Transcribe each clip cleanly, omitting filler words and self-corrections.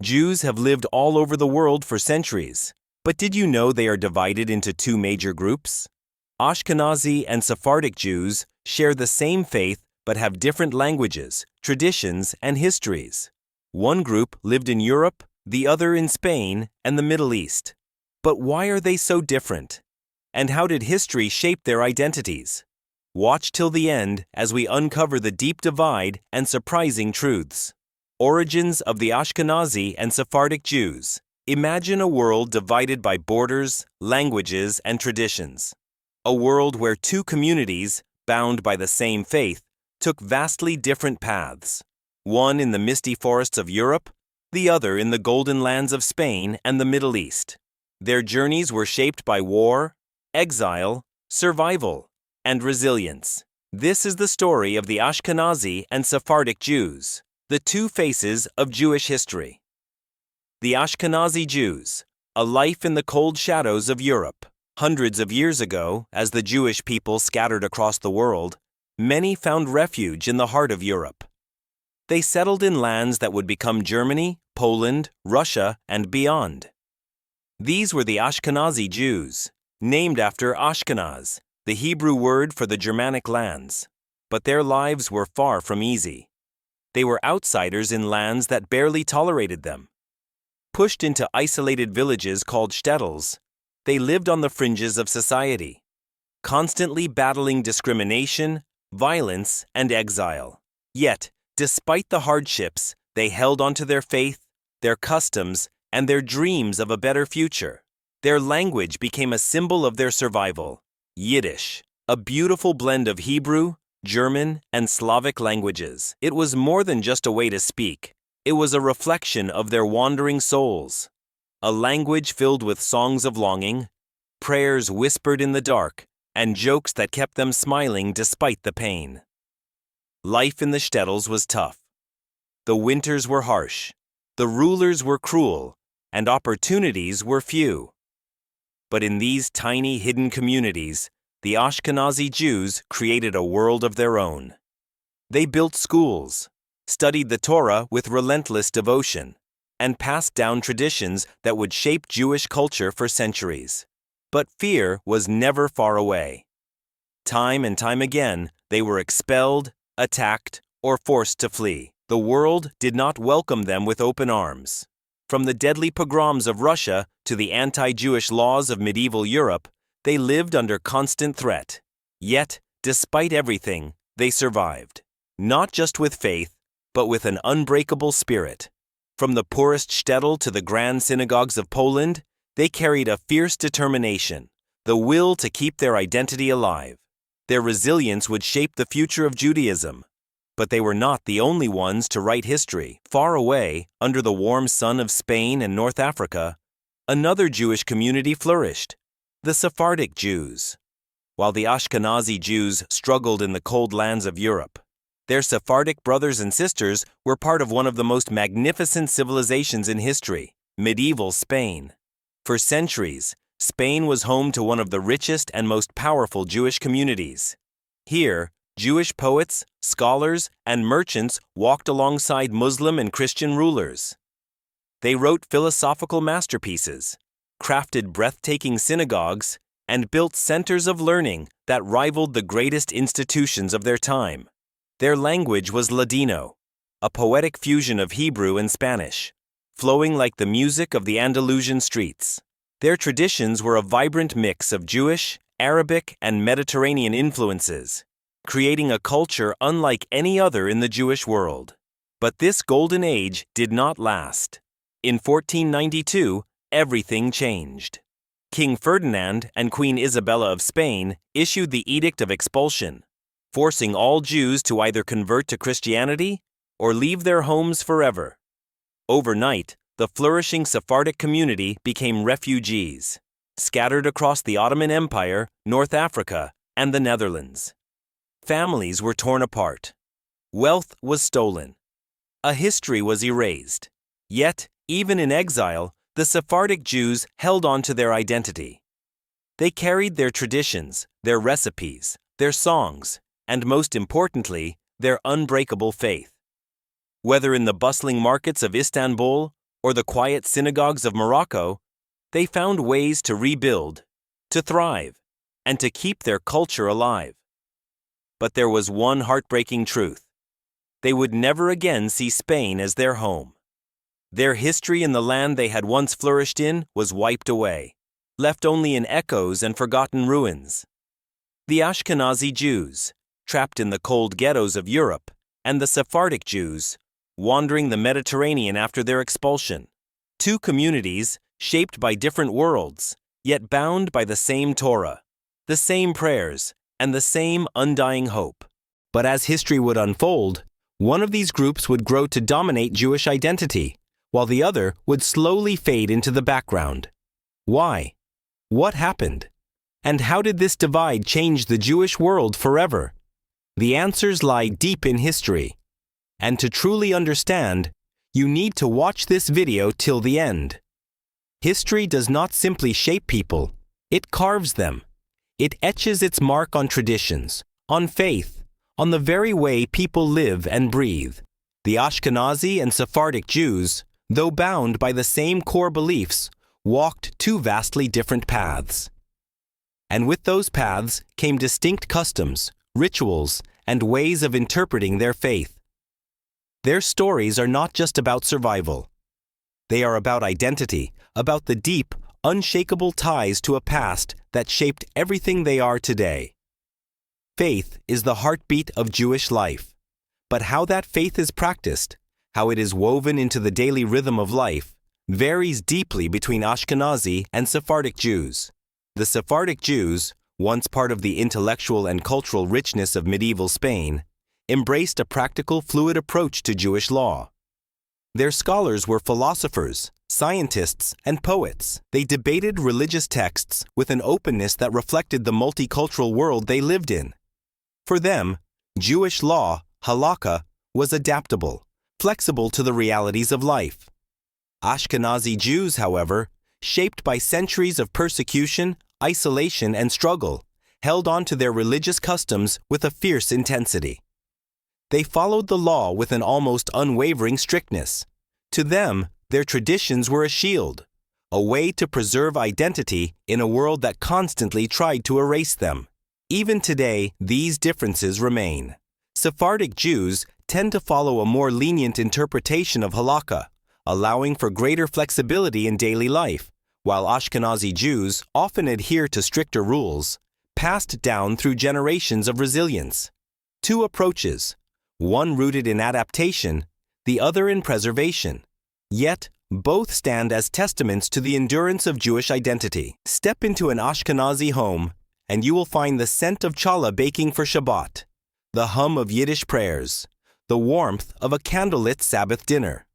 Jews have lived all over the world for centuries. But did you know they are divided into two major groups? Ashkenazi and Sephardic Jews share the same faith but have different languages, traditions, and histories. One group lived in Europe, the other in Spain and the Middle East. But why are they so different? And how did history shape their identities? Watch till the end as we uncover the deep divide and surprising truths. Origins of the Ashkenazi and Sephardic Jews. Imagine a world divided by borders, languages, and traditions. A world where two communities, bound by the same faith, took vastly different paths. One in the misty forests of Europe, the other in the golden lands of Spain and the Middle East. Their journeys were shaped by war, exile, survival, and resilience. This is the story of the Ashkenazi and Sephardic Jews, the two faces of Jewish history. The Ashkenazi Jews, a life in the cold shadows of Europe. Hundreds of years ago, as the Jewish people scattered across the world, many found refuge in the heart of Europe. They settled in lands that would become Germany, Poland, Russia, and beyond. These were the Ashkenazi Jews, named after Ashkenaz, the Hebrew word for the Germanic lands. But their lives were far from easy. They were outsiders in lands that barely tolerated them. Pushed into isolated villages called shtetls, they lived on the fringes of society, constantly battling discrimination, violence, and exile. Yet, despite the hardships, they held onto their faith, their customs, and their dreams of a better future. Their language became a symbol of their survival. Yiddish, a beautiful blend of Hebrew, German, and Slavic languages. It was more than just a way to speak. It was a reflection of their wandering souls. A language filled with songs of longing, prayers whispered in the dark, and jokes that kept them smiling despite the pain. Life in the shtetls was tough. The winters were harsh, the rulers were cruel, and opportunities were few. But in these tiny hidden communities, the Ashkenazi Jews created a world of their own. They built schools, studied the Torah with relentless devotion, and passed down traditions that would shape Jewish culture for centuries. But fear was never far away. Time and time again, they were expelled, attacked, or forced to flee. The world did not welcome them with open arms. From the deadly pogroms of Russia to the anti-Jewish laws of medieval Europe, they lived under constant threat. Yet, despite everything, they survived. Not just with faith, but with an unbreakable spirit. From the poorest shtetl to the grand synagogues of Poland, they carried a fierce determination, the will to keep their identity alive. Their resilience would shape the future of Judaism. But they were not the only ones to write history. Far away, under the warm sun of Spain and North Africa, another Jewish community flourished, the Sephardic Jews. While the Ashkenazi Jews struggled in the cold lands of Europe, their Sephardic brothers and sisters were part of one of the most magnificent civilizations in history, medieval Spain. For centuries, Spain was home to one of the richest and most powerful Jewish communities. Here, Jewish poets, scholars, and merchants walked alongside Muslim and Christian rulers. They wrote philosophical masterpieces, crafted breathtaking synagogues, and built centers of learning that rivaled the greatest institutions of their time. Their language was Ladino, a poetic fusion of Hebrew and Spanish, flowing like the music of the Andalusian streets. Their traditions were a vibrant mix of Jewish, Arabic, and Mediterranean influences, creating a culture unlike any other in the Jewish world. But this golden age did not last. In 1492, everything changed. King Ferdinand and Queen Isabella of Spain issued the Edict of Expulsion, forcing all Jews to either convert to Christianity or leave their homes forever. Overnight, the flourishing Sephardic community became refugees, scattered across the Ottoman Empire, North Africa, and the Netherlands. Families were torn apart. Wealth was stolen. A history was erased. Yet, even in exile, the Sephardic Jews held on to their identity. They carried their traditions, their recipes, their songs, and most importantly, their unbreakable faith. Whether in the bustling markets of Istanbul or the quiet synagogues of Morocco, they found ways to rebuild, to thrive, and to keep their culture alive. But there was one heartbreaking truth. They would never again see Spain as their home. Their history in the land they had once flourished in was wiped away, left only in echoes and forgotten ruins. The Ashkenazi Jews, trapped in the cold ghettos of Europe, and the Sephardic Jews, wandering the Mediterranean after their expulsion. Two communities shaped by different worlds, yet bound by the same Torah, the same prayers, and the same undying hope. But as history would unfold, one of these groups would grow to dominate Jewish identity, while the other would slowly fade into the background. Why? What happened? And how did this divide change the Jewish world forever? The answers lie deep in history. And to truly understand, you need to watch this video till the end. History does not simply shape people, it carves them. It etches its mark on traditions, on faith, on the very way people live and breathe. The Ashkenazi and Sephardic Jews, though bound by the same core beliefs, walked two vastly different paths. And with those paths came distinct customs, rituals, and ways of interpreting their faith. Their stories are not just about survival. They are about identity, about the deep, unshakable ties to a past that shaped everything they are today. Faith is the heartbeat of Jewish life. But how that faith is practiced, how it is woven into the daily rhythm of life, varies deeply between Ashkenazi and Sephardic Jews. The Sephardic Jews, once part of the intellectual and cultural richness of medieval Spain, embraced a practical, fluid approach to Jewish law. Their scholars were philosophers, scientists, and poets. They debated religious texts with an openness that reflected the multicultural world they lived in. For them, Jewish law, halakha, was adaptable, flexible to the realities of life. Ashkenazi Jews, however, shaped by centuries of persecution, isolation, and struggle, held on to their religious customs with a fierce intensity. They followed the law with an almost unwavering strictness. To them, their traditions were a shield, a way to preserve identity in a world that constantly tried to erase them. Even today, these differences remain. Sephardic Jews tend to follow a more lenient interpretation of halakha, allowing for greater flexibility in daily life, while Ashkenazi Jews often adhere to stricter rules, passed down through generations of resilience. Two approaches, one rooted in adaptation, the other in preservation. Yet, both stand as testaments to the endurance of Jewish identity. Step into an Ashkenazi home, and you will find the scent of challah baking for Shabbat, the hum of Yiddish prayers, the warmth of a candlelit Sabbath dinner.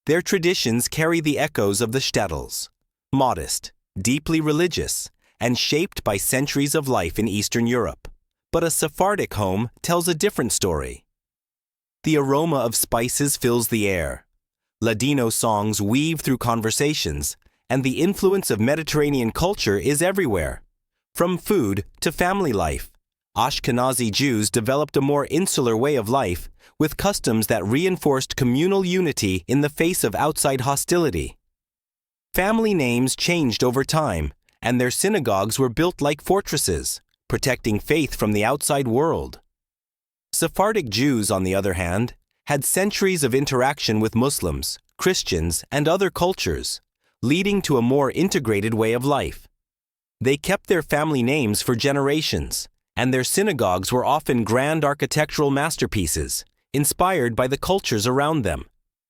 Their traditions carry the echoes of the shtetls, modest, deeply religious, and shaped by centuries of life in Eastern Europe. But a Sephardic home tells a different story. The aroma of spices fills the air. Ladino songs weave through conversations, and the influence of Mediterranean culture is everywhere. From food to family life, Ashkenazi Jews developed a more insular way of life with customs that reinforced communal unity in the face of outside hostility. Family names changed over time, and their synagogues were built like fortresses, protecting faith from the outside world. Sephardic Jews, on the other hand, had centuries of interaction with Muslims, Christians, and other cultures, leading to a more integrated way of life. They kept their family names for generations, and their synagogues were often grand architectural masterpieces, inspired by the cultures around them.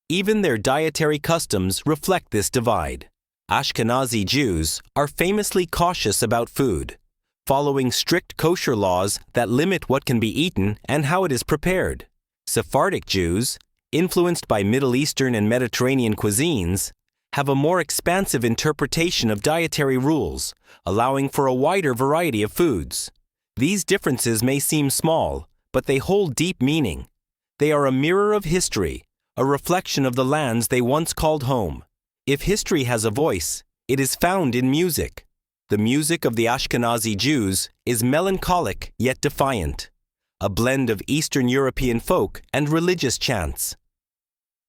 Even their dietary customs reflect this divide. Ashkenazi Jews are famously cautious about food, following strict kosher laws that limit what can be eaten and how it is prepared. Sephardic Jews, influenced by Middle Eastern and Mediterranean cuisines, have a more expansive interpretation of dietary rules, allowing for a wider variety of foods. These differences may seem small, but they hold deep meaning. They are a mirror of history, a reflection of the lands they once called home. If history has a voice, it is found in music. The music of the Ashkenazi Jews is melancholic yet defiant, a blend of Eastern European folk and religious chants.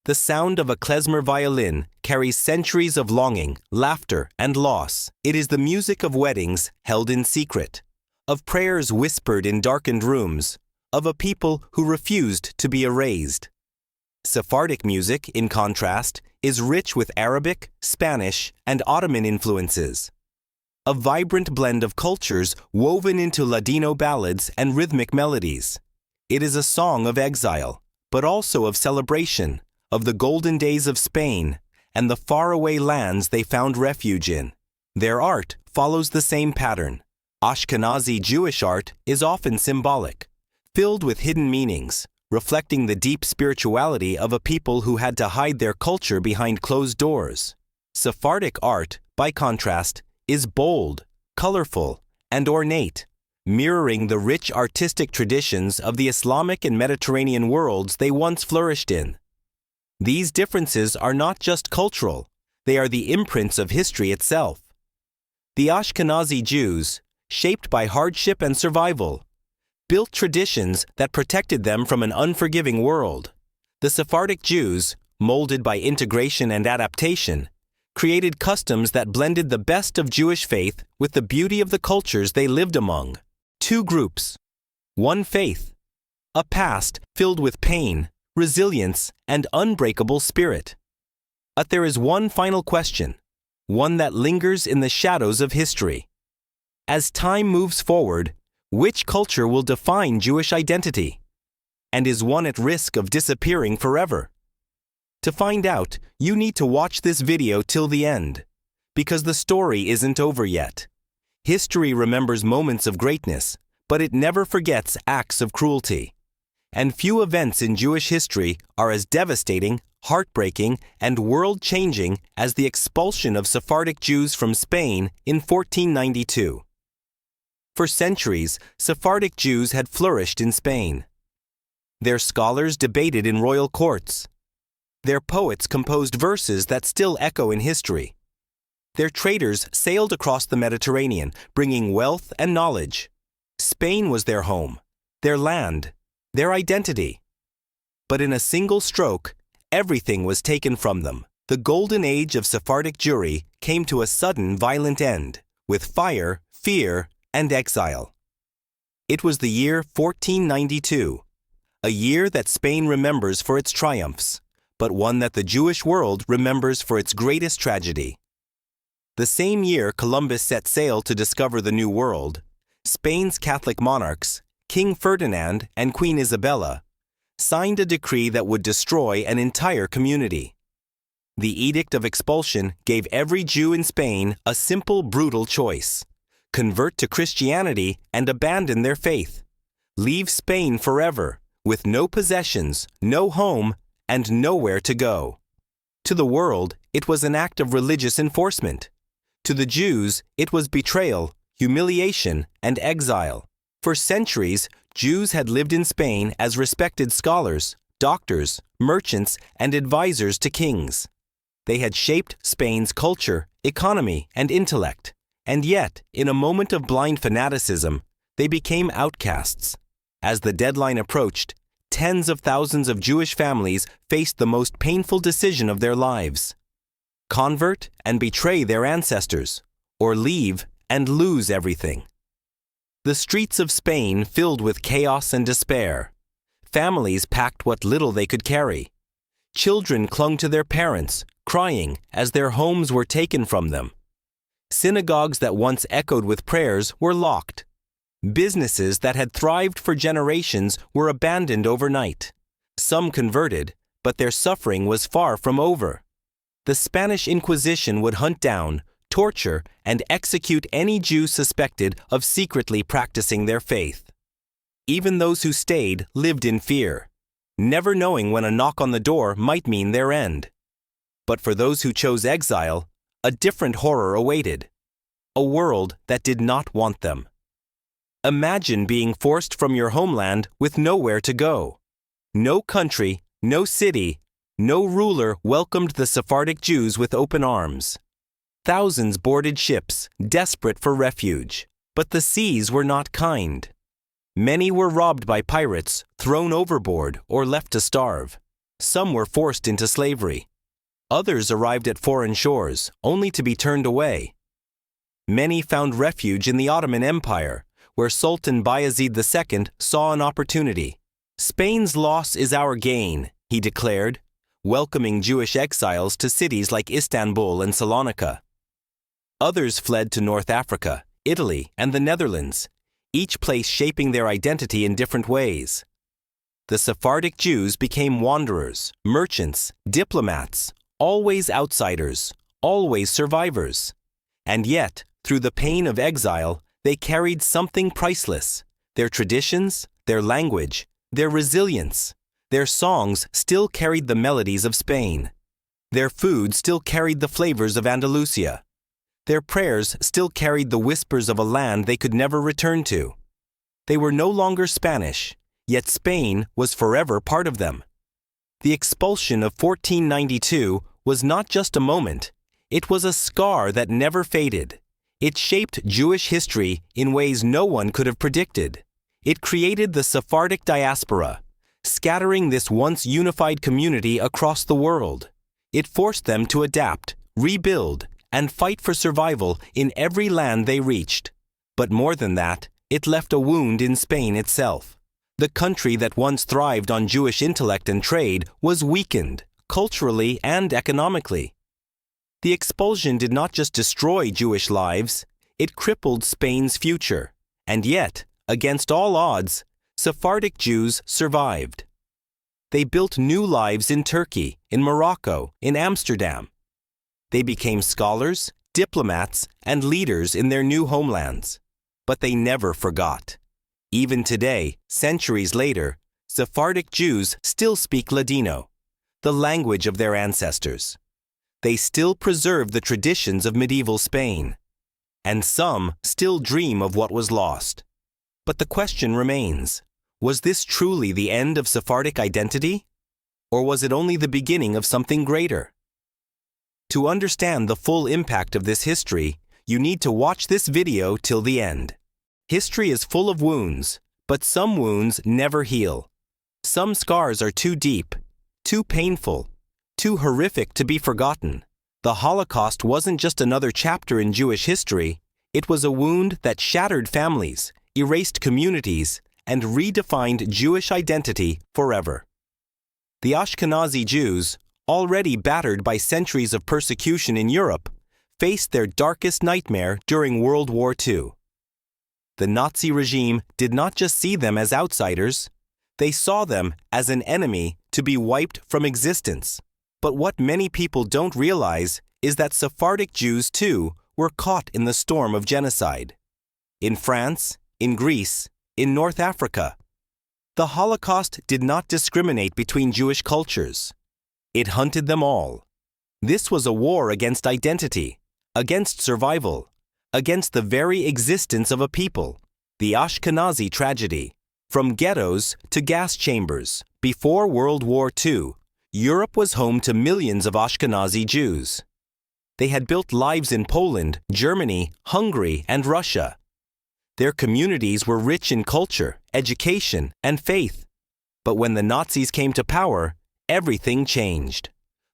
The sound of a klezmer violin carries centuries of longing, laughter, and loss. It is the music of weddings held in secret, of prayers whispered in darkened rooms, of a people who refused to be erased. Sephardic music, in contrast, is rich with Arabic, Spanish, and Ottoman influences. A vibrant blend of cultures woven into Ladino ballads and rhythmic melodies. It is a song of exile, but also of celebration, of the golden days of Spain and the faraway lands they found refuge in. Their art follows the same pattern. Ashkenazi Jewish art is often symbolic, filled with hidden meanings, reflecting the deep spirituality of a people who had to hide their culture behind closed doors. Sephardic art, by contrast, is bold, colorful, and ornate, mirroring the rich artistic traditions of the Islamic and Mediterranean worlds they once flourished in. These differences are not just cultural, they are the imprints of history itself. The Ashkenazi Jews, shaped by hardship and survival, built traditions that protected them from an unforgiving world. The Sephardic Jews, molded by integration and adaptation, created customs that blended the best of Jewish faith with the beauty of the cultures they lived among. Two groups, one faith, a past filled with pain, resilience, and unbreakable spirit. But there is one final question, one that lingers in the shadows of history. As time moves forward, which culture will define Jewish identity? And is one at risk of disappearing forever? To find out, you need to watch this video till the end, because the story isn't over yet. History remembers moments of greatness, but it never forgets acts of cruelty. And few events in Jewish history are as devastating, heartbreaking, and world-changing as the expulsion of Sephardic Jews from Spain in 1492. For centuries, Sephardic Jews had flourished in Spain. Their scholars debated in royal courts. Their poets composed verses that still echo in history. Their traders sailed across the Mediterranean, bringing wealth and knowledge. Spain was their home, their land, their identity. But in a single stroke, everything was taken from them. The golden age of Sephardic Jewry came to a sudden violent end, with fire, fear, and exile. It was the year 1492, a year that Spain remembers for its triumphs, but one that the Jewish world remembers for its greatest tragedy. The same year Columbus set sail to discover the New World, Spain's Catholic monarchs, King Ferdinand and Queen Isabella, signed a decree that would destroy an entire community. The Edict of Expulsion gave every Jew in Spain a simple, brutal choice: convert to Christianity and abandon their faith. Leave Spain forever, with no possessions, no home, and nowhere to go. To the world, it was an act of religious enforcement. To the Jews, it was betrayal, humiliation, and exile. For centuries, Jews had lived in Spain as respected scholars, doctors, merchants, and advisors to kings. They had shaped Spain's culture, economy, and intellect. And yet, in a moment of blind fanaticism, they became outcasts. As the deadline approached, tens of thousands of Jewish families faced the most painful decision of their lives: convert and betray their ancestors, or leave and lose everything. The streets of Spain filled with chaos and despair. Families packed what little they could carry. Children clung to their parents, crying as their homes were taken from them. Synagogues that once echoed with prayers were locked. Businesses that had thrived for generations were abandoned overnight. Some converted, but their suffering was far from over. The Spanish Inquisition would hunt down, torture, and execute any Jew suspected of secretly practicing their faith. Even those who stayed lived in fear, never knowing when a knock on the door might mean their end. But for those who chose exile, a different horror awaited: a world that did not want them. Imagine being forced from your homeland with nowhere to go. No country, no city, no ruler welcomed the Sephardic Jews with open arms. Thousands boarded ships, desperate for refuge, but the seas were not kind. Many were robbed by pirates, thrown overboard, or left to starve. Some were forced into slavery. Others arrived at foreign shores, only to be turned away. Many found refuge in the Ottoman Empire, where Sultan Bayezid II saw an opportunity. "Spain's loss is our gain," he declared, welcoming Jewish exiles to cities like Istanbul and Salonika. Others fled to North Africa, Italy, and the Netherlands, each place shaping their identity in different ways. The Sephardic Jews became wanderers, merchants, diplomats, always outsiders, always survivors. And yet, through the pain of exile, they carried something priceless: their traditions, their language, their resilience. Their songs still carried the melodies of Spain. Their food still carried the flavors of Andalusia. Their prayers still carried the whispers of a land they could never return to. They were no longer Spanish, yet Spain was forever part of them. The expulsion of 1492 was not just a moment, it was a scar that never faded. It shaped Jewish history in ways no one could have predicted. It created the Sephardic diaspora, scattering this once unified community across the world. It forced them to adapt, rebuild, and fight for survival in every land they reached. But more than that, it left a wound in Spain itself. The country that once thrived on Jewish intellect and trade was weakened, culturally and economically. The expulsion did not just destroy Jewish lives, it crippled Spain's future. And yet, against all odds, Sephardic Jews survived. They built new lives in Turkey, in Morocco, in Amsterdam. They became scholars, diplomats, and leaders in their new homelands. But they never forgot. Even today, centuries later, Sephardic Jews still speak Ladino, the language of their ancestors. They still preserve the traditions of medieval Spain. And some still dream of what was lost. But the question remains, was this truly the end of Sephardic identity? Or was it only the beginning of something greater? To understand the full impact of this history, you need to watch this video till the end. History is full of wounds, but some wounds never heal. Some scars are too deep, too painful, too horrific to be forgotten. The Holocaust wasn't just another chapter in Jewish history, it was a wound that shattered families, erased communities, and redefined Jewish identity forever. The Ashkenazi Jews, already battered by centuries of persecution in Europe, faced their darkest nightmare during World War II. The Nazi regime did not just see them as outsiders, they saw them as an enemy to be wiped from existence. But what many people don't realize is that Sephardic Jews, too, were caught in the storm of genocide. In France, in Greece, in North Africa. The Holocaust did not discriminate between Jewish cultures. It hunted them all. This was a war against identity, against survival, against the very existence of a people. The Ashkenazi tragedy. From ghettos to gas chambers, before World War II, Europe was home to millions of Ashkenazi Jews. They had built lives in Poland, Germany, Hungary, and Russia. Their communities were rich in culture, education, and faith. But when the Nazis came to power, everything changed.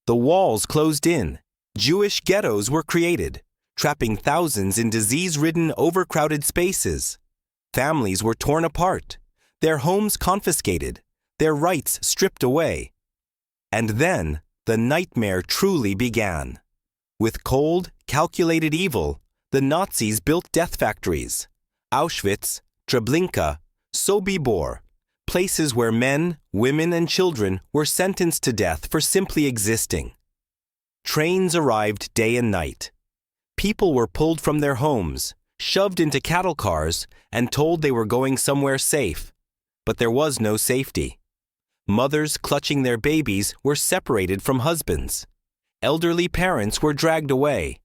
The walls closed in. Jewish ghettos were created, trapping thousands in disease-ridden, overcrowded spaces. Families were torn apart, their homes confiscated, their rights stripped away. And then, the nightmare truly began. With cold, calculated evil, the Nazis built death factories. Auschwitz, Treblinka, Sobibor, places where men, women, and children were sentenced to death for simply existing. Trains arrived day and night. People were pulled from their homes, shoved into cattle cars, and told they were going somewhere safe. But there was no safety. Mothers clutching their babies were separated from husbands. Elderly parents were dragged away.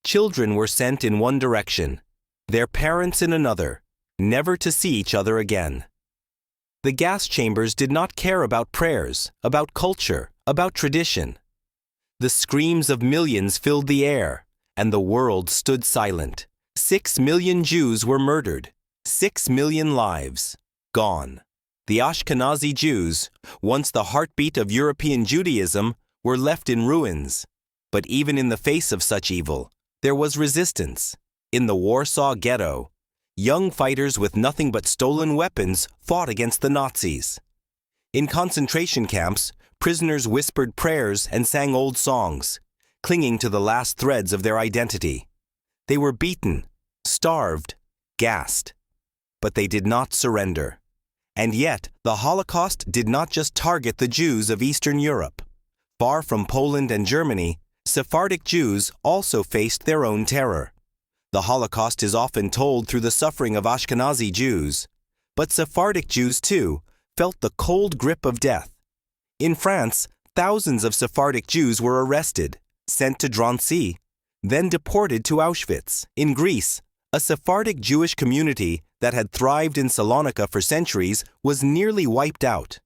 Children were sent in one direction, their parents in another, never to see each other again. The gas chambers did not care about prayers, about culture, about tradition. The screams of millions filled the air, and the world stood silent. 6 million Jews were murdered. 6 million lives gone. The Ashkenazi Jews, once the heartbeat of European Judaism, were left in ruins. But even in the face of such evil, there was resistance. In the Warsaw Ghetto, young fighters with nothing but stolen weapons fought against the Nazis. In concentration camps, prisoners whispered prayers and sang old songs, clinging to the last threads of their identity. They were beaten, starved, gassed. But they did not surrender. And yet, the Holocaust did not just target the Jews of Eastern Europe. Far from Poland and Germany, Sephardic Jews also faced their own terror. The Holocaust is often told through the suffering of Ashkenazi Jews, but Sephardic Jews, too, felt the cold grip of death. In France, thousands of Sephardic Jews were arrested, sent to Drancy, then deported to Auschwitz. In Greece, a Sephardic Jewish community that had thrived in Salonika for centuries was nearly wiped out.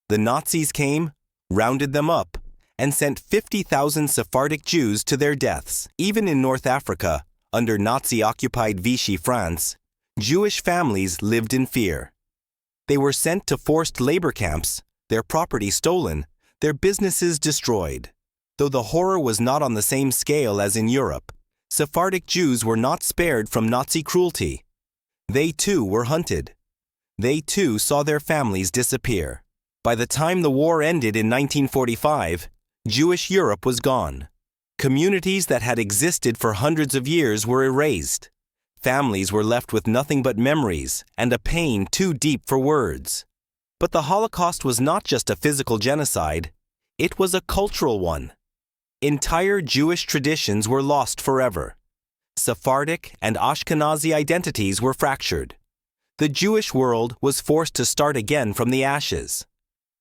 The Nazis came, rounded them up, and sent 50,000 Sephardic Jews to their deaths. Even in North Africa, under Nazi-occupied Vichy France, Jewish families lived in fear. They were sent to forced labor camps, their property stolen, their businesses destroyed. Though the horror was not on the same scale as in Europe, Sephardic Jews were not spared from Nazi cruelty. They too were hunted. They too saw their families disappear. By the time the war ended in 1945, Jewish Europe was gone. Communities that had existed for hundreds of years were erased. Families were left with nothing but memories and a pain too deep for words. But the Holocaust was not just a physical genocide, it was a cultural one. Entire Jewish traditions were lost forever. Sephardic and Ashkenazi identities were fractured. The Jewish world was forced to start again from the ashes.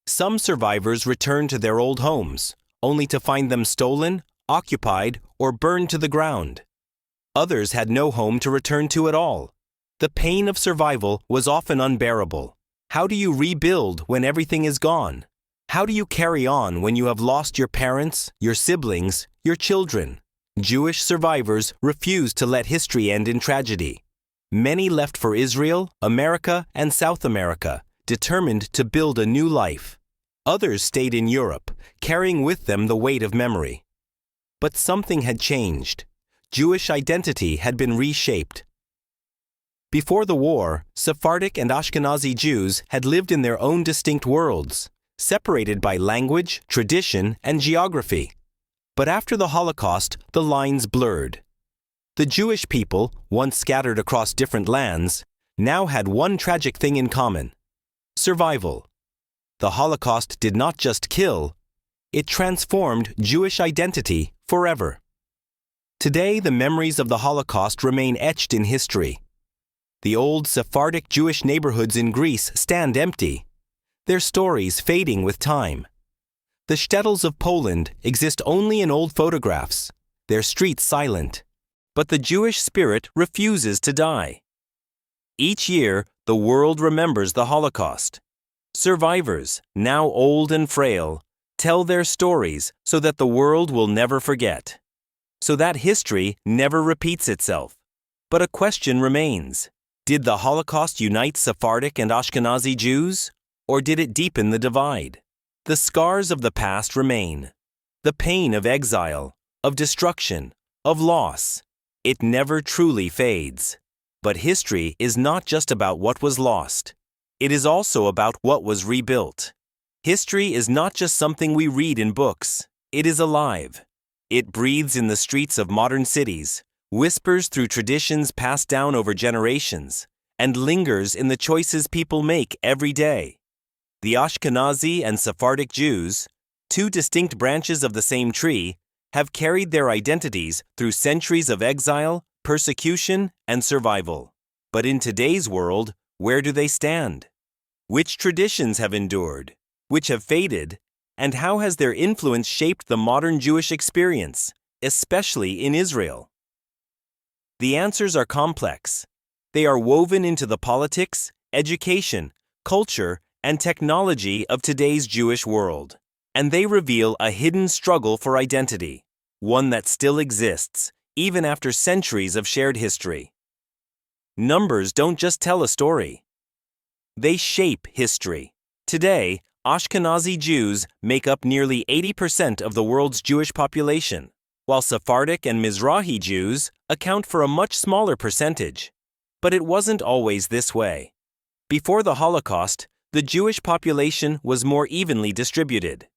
Some survivors returned to their old homes, only to find them stolen, occupied, or burned to the ground. Others had no home to return to at all. The pain of survival was often unbearable. How do you rebuild when everything is gone? How do you carry on when you have lost your parents, your siblings, your children? Jewish survivors refused to let history end in tragedy. Many left for Israel, America, and South America, determined to build a new life. Others stayed in Europe, carrying with them the weight of memory. But something had changed. Jewish identity had been reshaped. Before the war, Sephardic and Ashkenazi Jews had lived in their own distinct worlds, separated by language, tradition, and geography. But after the Holocaust, the lines blurred. The Jewish people, once scattered across different lands, now had one tragic thing in common: survival. The Holocaust did not just kill, it transformed Jewish identity forever. Today, the memories of the Holocaust remain etched in history. The old Sephardic Jewish neighborhoods in Greece stand empty, their stories fading with time. The shtetls of Poland exist only in old photographs, their streets silent. But the Jewish spirit refuses to die. Each year, the world remembers the Holocaust. Survivors, now old and frail, tell their stories so that the world will never forget, so that history never repeats itself. But a question remains: did the Holocaust unite Sephardic and Ashkenazi Jews, or did it deepen the divide? The scars of the past remain. The pain of exile, of destruction, of loss. It never truly fades. But history is not just about what was lost. It is also about what was rebuilt. History is not just something we read in books. It is alive. It breathes in the streets of modern cities, whispers through traditions passed down over generations, and lingers in the choices people make every day. The Ashkenazi and Sephardic Jews, two distinct branches of the same tree, have carried their identities through centuries of exile, persecution, and survival. But in today's world, where do they stand? Which traditions have endured? Which have faded? And how has their influence shaped the modern Jewish experience, especially in Israel? The answers are complex. They are woven into the politics, education, culture, and technology of today's Jewish world. And they reveal a hidden struggle for identity, one that still exists, even after centuries of shared history. Numbers don't just tell a story. They shape history. Today, Ashkenazi Jews make up nearly 80% of the world's Jewish population, while Sephardic and Mizrahi Jews account for a much smaller percentage. But it wasn't always this way. Before the Holocaust, the Jewish population was more evenly distributed.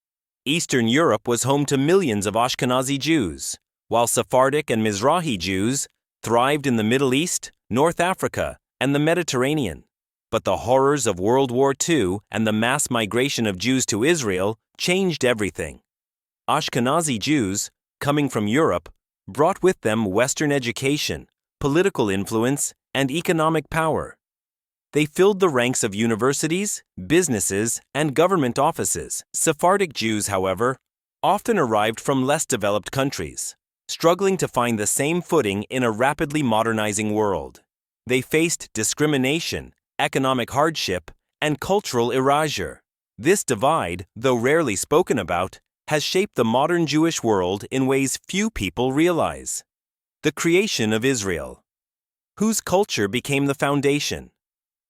Eastern Europe was home to millions of Ashkenazi Jews, while Sephardic and Mizrahi Jews thrived in the Middle East, North Africa, and the Mediterranean. But the horrors of World War II and the mass migration of Jews to Israel changed everything. Ashkenazi Jews, coming from Europe, brought with them Western education, political influence, and economic power. They filled the ranks of universities, businesses, and government offices. Sephardic Jews, however, often arrived from less developed countries, struggling to find the same footing in a rapidly modernizing world. They faced discrimination, economic hardship, and cultural erasure. This divide, though rarely spoken about, has shaped the modern Jewish world in ways few people realize. The creation of Israel. Whose culture became the foundation?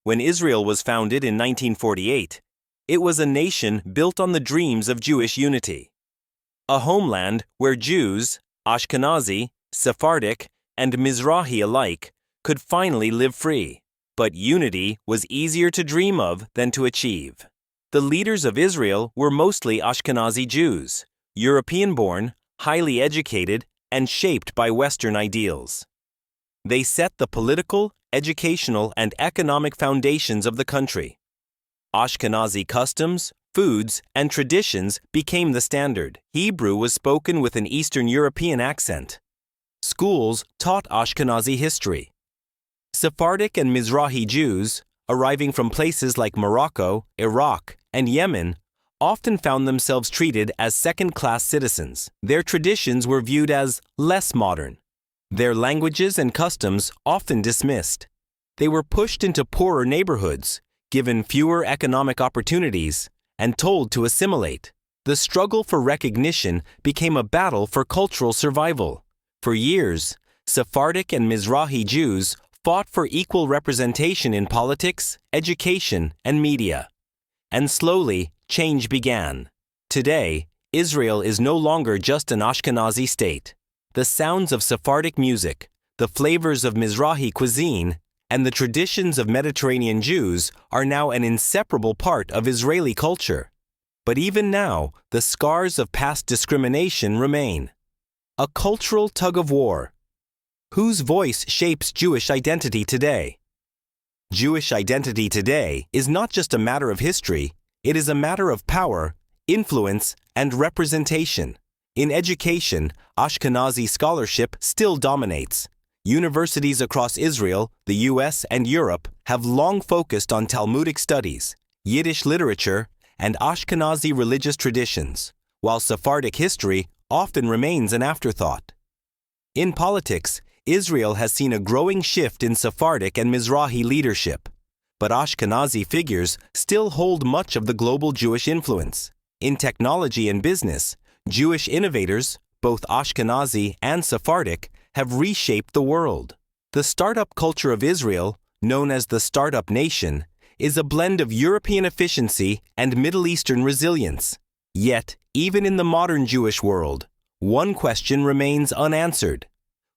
When Israel was founded in 1948, it was a nation built on the dreams of Jewish unity. A homeland where Jews, Ashkenazi, Sephardic, and Mizrahi alike, could finally live free. But unity was easier to dream of than to achieve. The leaders of Israel were mostly Ashkenazi Jews, European-born, highly educated, and shaped by Western ideals. They set the political, educational, and economic foundations of the country. Ashkenazi customs, foods, and traditions became the standard. Hebrew was spoken with an Eastern European accent. Schools taught Ashkenazi history. Sephardic and Mizrahi Jews, arriving from places like Morocco, Iraq, and Yemen, often found themselves treated as second-class citizens. Their traditions were viewed as less modern. Their languages and customs often dismissed. They were pushed into poorer neighborhoods, given fewer economic opportunities, and told to assimilate. The struggle for recognition became a battle for cultural survival. For years, Sephardic and Mizrahi Jews fought for equal representation in politics, education, and media. And slowly, change began. Today, Israel is no longer just an Ashkenazi state. The sounds of Sephardic music, the flavors of Mizrahi cuisine, and the traditions of Mediterranean Jews are now an inseparable part of Israeli culture. But even now, the scars of past discrimination remain. A cultural tug-of-war. Whose voice shapes Jewish identity today? Jewish identity today is not just a matter of history, it is a matter of power, influence, and representation. In education, Ashkenazi scholarship still dominates. Universities across Israel, the US, and Europe have long focused on Talmudic studies, Yiddish literature, and Ashkenazi religious traditions, while Sephardic history often remains an afterthought. In politics, Israel has seen a growing shift in Sephardic and Mizrahi leadership, but Ashkenazi figures still hold much of the global Jewish influence. In technology and business, Jewish innovators, both Ashkenazi and Sephardic, have reshaped the world. The startup culture of Israel, known as the Startup Nation, is a blend of European efficiency and Middle Eastern resilience. Yet, even in the modern Jewish world, one question remains unanswered.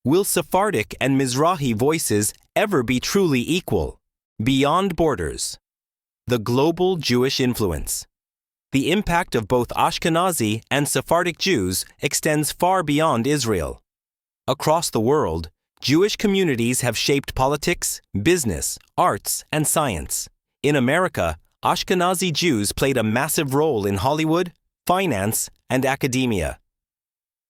Will Sephardic and Mizrahi voices ever be truly equal? Beyond borders. The global Jewish influence. The impact of both Ashkenazi and Sephardic Jews extends far beyond Israel. Across the world, Jewish communities have shaped politics, business, arts, and science. In America, Ashkenazi Jews played a massive role in Hollywood, finance, and academia.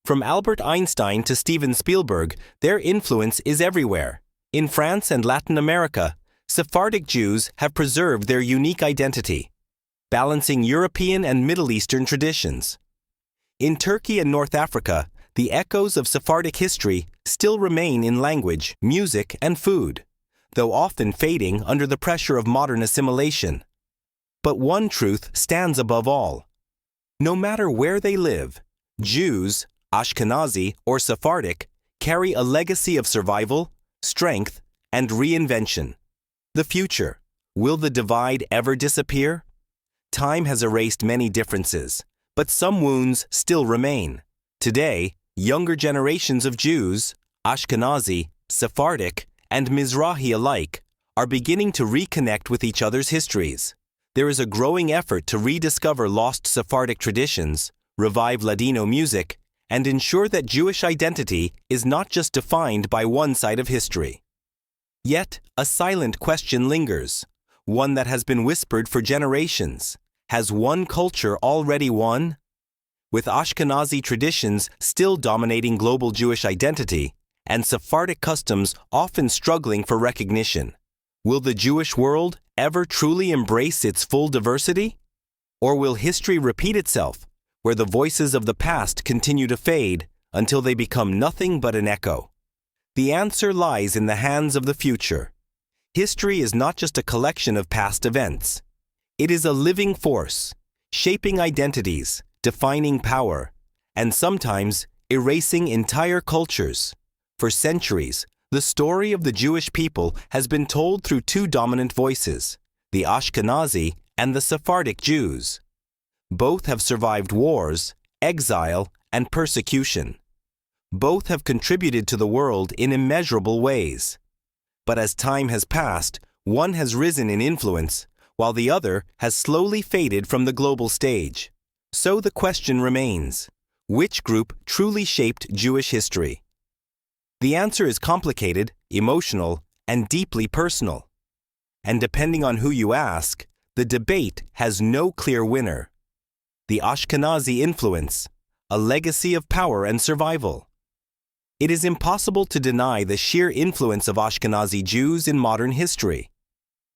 From Albert Einstein to Steven Spielberg, their influence is everywhere. In France and Latin America, Sephardic Jews have preserved their unique identity, balancing European and Middle Eastern traditions. In Turkey and North Africa, the echoes of Sephardic history still remain in language, music, and food, though often fading under the pressure of modern assimilation. But one truth stands above all. No matter where they live, Jews, Ashkenazi or Sephardic, carry a legacy of survival, strength, and reinvention. The future. Will the divide ever disappear? Time has erased many differences, but some wounds still remain. Today, younger generations of Jews, Ashkenazi, Sephardic, and Mizrahi alike, are beginning to reconnect with each other's histories. There is a growing effort to rediscover lost Sephardic traditions, revive Ladino music, and ensure that Jewish identity is not just defined by one side of history. Yet, a silent question lingers, one that has been whispered for generations. Has one culture already won? With Ashkenazi traditions still dominating global Jewish identity, and Sephardic customs often struggling for recognition, will the Jewish world ever truly embrace its full diversity? Or will history repeat itself, where the voices of the past continue to fade until they become nothing but an echo? The answer lies in the hands of the future. History is not just a collection of past events. It is a living force, shaping identities, defining power, and sometimes erasing entire cultures. For centuries, the story of the Jewish people has been told through two dominant voices, the Ashkenazi and the Sephardic Jews. Both have survived wars, exile, and persecution. Both have contributed to the world in immeasurable ways. But as time has passed, one has risen in influence, while the other has slowly faded from the global stage. So the question remains, which group truly shaped Jewish history? The answer is complicated, emotional, and deeply personal. And depending on who you ask, the debate has no clear winner. The Ashkenazi influence, a legacy of power and survival. It is impossible to deny the sheer influence of Ashkenazi Jews in modern history.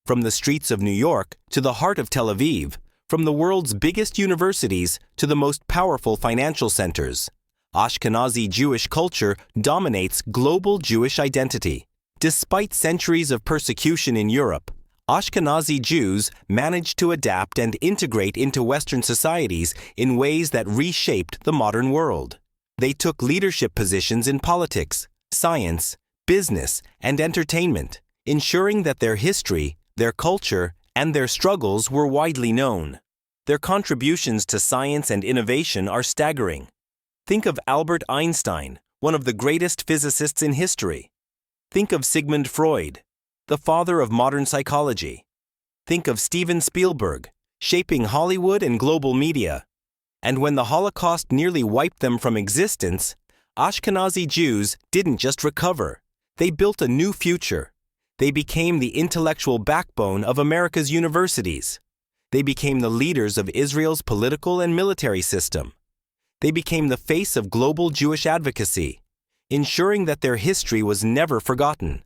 From the streets of New York to the heart of Tel Aviv, from the world's biggest universities to the most powerful financial centers, Ashkenazi Jewish culture dominates global Jewish identity. Despite centuries of persecution in Europe, Ashkenazi Jews managed to adapt and integrate into Western societies in ways that reshaped the modern world. They took leadership positions in politics, science, business, and entertainment, ensuring that their history, their culture, and their struggles were widely known. Their contributions to science and innovation are staggering. Think of Albert Einstein, one of the greatest physicists in history. Think of Sigmund Freud, the father of modern psychology. Think of Steven Spielberg, shaping Hollywood and global media. And when the Holocaust nearly wiped them from existence, Ashkenazi Jews didn't just recover. They built a new future. They became the intellectual backbone of America's universities. They became the leaders of Israel's political and military system. They became the face of global Jewish advocacy, ensuring that their history was never forgotten.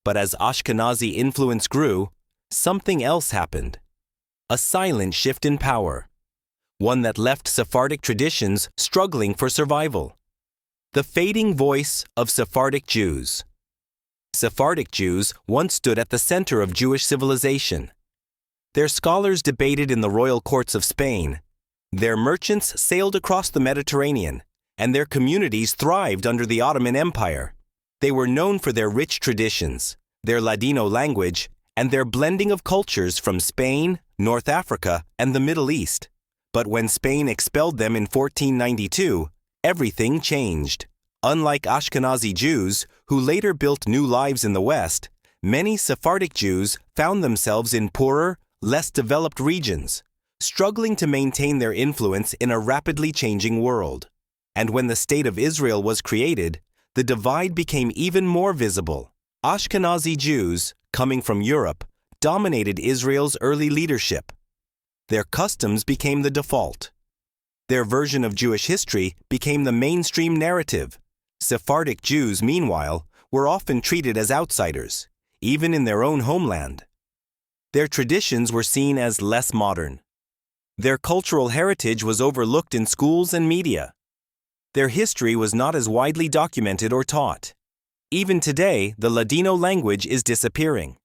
But as Ashkenazi influence grew, something else happened. A silent shift in power. One that left Sephardic traditions struggling for survival. The fading voice of Sephardic Jews. Sephardic Jews once stood at the center of Jewish civilization. Their scholars debated in the royal courts of Spain. Their merchants sailed across the Mediterranean, and their communities thrived under the Ottoman Empire. They were known for their rich traditions, their Ladino language, and their blending of cultures from Spain, North Africa, and the Middle East. But when Spain expelled them in 1492, everything changed. Unlike Ashkenazi Jews, who later built new lives in the West, many Sephardic Jews found themselves in poorer, less developed regions, struggling to maintain their influence in a rapidly changing world. And when the State of Israel was created, the divide became even more visible. Ashkenazi Jews, coming from Europe, dominated Israel's early leadership. Their customs became the default. Their version of Jewish history became the mainstream narrative. Sephardic Jews, meanwhile, were often treated as outsiders, even in their own homeland. Their traditions were seen as less modern. Their cultural heritage was overlooked in schools and media. Their history was not as widely documented or taught. Even today, the Ladino language is disappearing.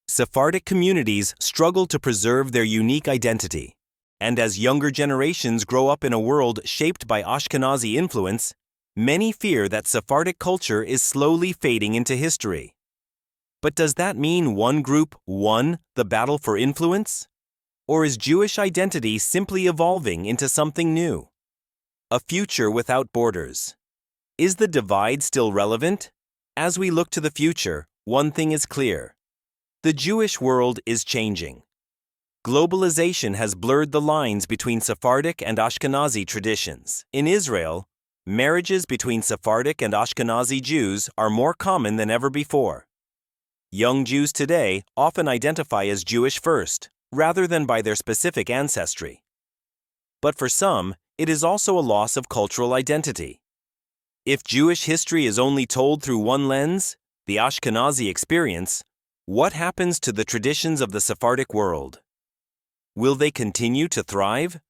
Sephardic communities struggle to preserve their unique identity. And as younger generations grow up in a world shaped by Ashkenazi influence, many fear that Sephardic culture is slowly fading into history. But does that mean one group won the battle for influence? Or is Jewish identity simply evolving into something new? A future without borders. Is the divide still relevant? As we look to the future, one thing is clear. The Jewish world is changing. Globalization has blurred the lines between Sephardic and Ashkenazi traditions. In Israel, marriages between Sephardic and Ashkenazi Jews are more common than ever before. Young Jews today often identify as Jewish first, rather than by their specific ancestry. But for some, it is also a loss of cultural identity. If Jewish history is only told through one lens, the Ashkenazi experience, what happens to the traditions of the Sephardic world? Will they continue to thrive?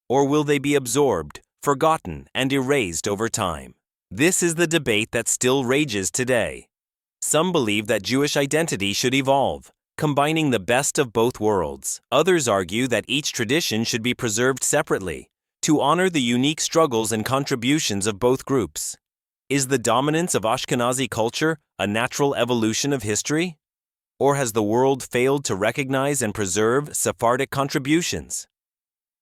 Or will they be absorbed, forgotten, and erased over time? This is the debate that still rages today. Some believe that Jewish identity should evolve, combining the best of both worlds. Others argue that each tradition should be preserved separately, to honor the unique struggles and contributions of both groups. Is the dominance of Ashkenazi culture a natural evolution of history? Or has the world failed to recognize and preserve Sephardic contributions?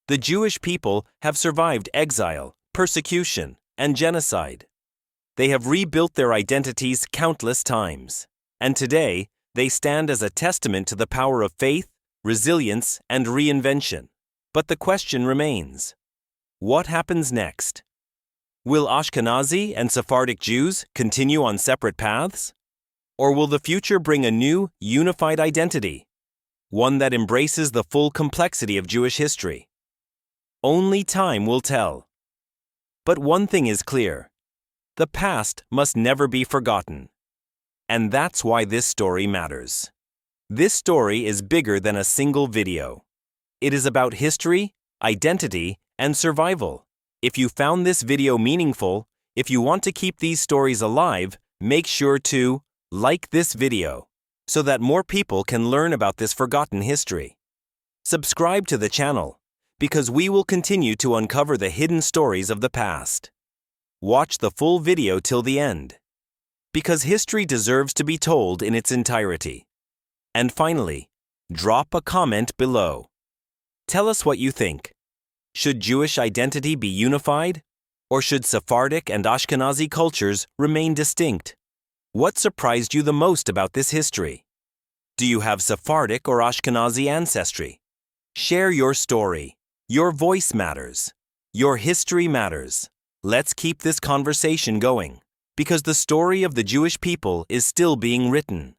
The Jewish people have survived exile, persecution, and genocide. They have rebuilt their identities countless times, and today they stand as a testament to the power of faith, resilience, and reinvention. But the question remains: what happens next? Will Ashkenazi and Sephardic Jews continue on separate paths? Or will the future bring a new, unified identity, one that embraces the full complexity of Jewish history? Only time will tell. But one thing is clear: the past must never be forgotten. And that's why this story matters. This story is bigger than a single video. It is about history, identity, and survival. If you found this video meaningful, if you want to keep these stories alive, make sure to like this video so that more people can learn about this forgotten history. Subscribe to the channel because we will continue to uncover the hidden stories of the past. Watch the full video till the end, because history deserves to be told in its entirety. And finally, drop a comment below. Tell us what you think. Should Jewish identity be unified? Or should Sephardic and Ashkenazi cultures remain distinct? What surprised you the most about this history? Do you have Sephardic or Ashkenazi ancestry? Share your story. Your voice matters. Your history matters. Let's keep this conversation going, because the story of the Jewish people is still being written.